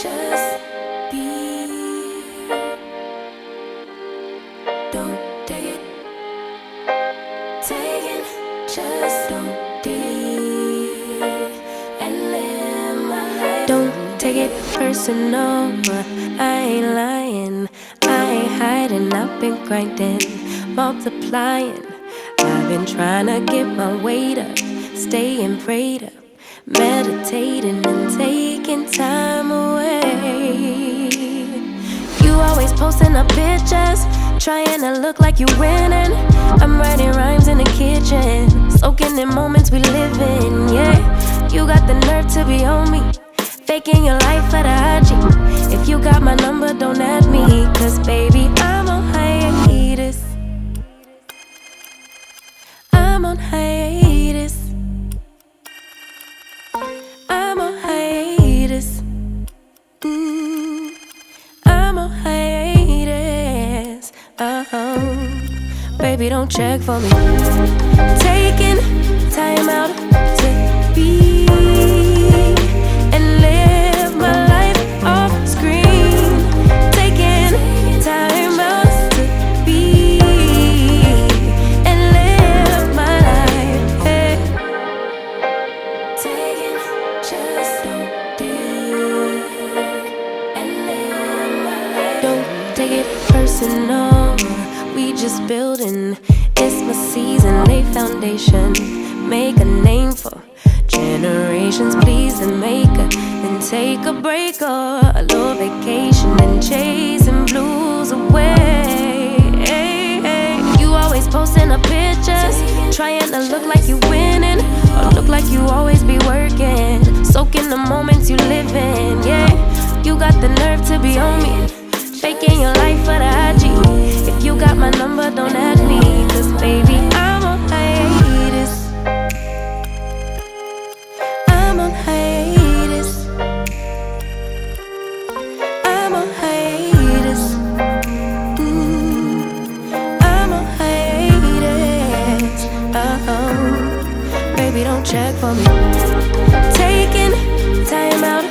just be. Don't take it, just don't be and live my life. Don't take it personal, I ain't lying, I ain't hiding. I've been grinding, multiplying. I've been trying to get my weight up, staying prayed up, meditating and taking time away. You always posting up pictures, trying to look like you winning. I'm writing rhymes in the kitchen, soaking in moments we live in. Yeah, you got the nerve to be on me, faking your life for the IG. If you got my number, don't add me, cause baby, I'm on hiatus. I'm on hiatus. I'm on hiatus. I'm on hiatus. Baby, don't check for me. Taking time out to be and live my life off screen. Taking time out to be and live my life. Hey. Taking just don't do and live my life. Don't take it personal, we just building. It's my season, lay foundation, make a name for generations. Please and make a, then take a break or a little vacation and chasing blues away. Hey, hey. You always posting up pictures, trying to look like you winning, or look like you always be working, soaking the moments you live in. Yeah, you got the nerve to be on me, faking your life for the IG. If you got my number, don't add me, cause baby, I'm on hiatus. I'm on hiatus. I'm on hiatus. I'm on hiatus. Baby, don't check for me. Taking time out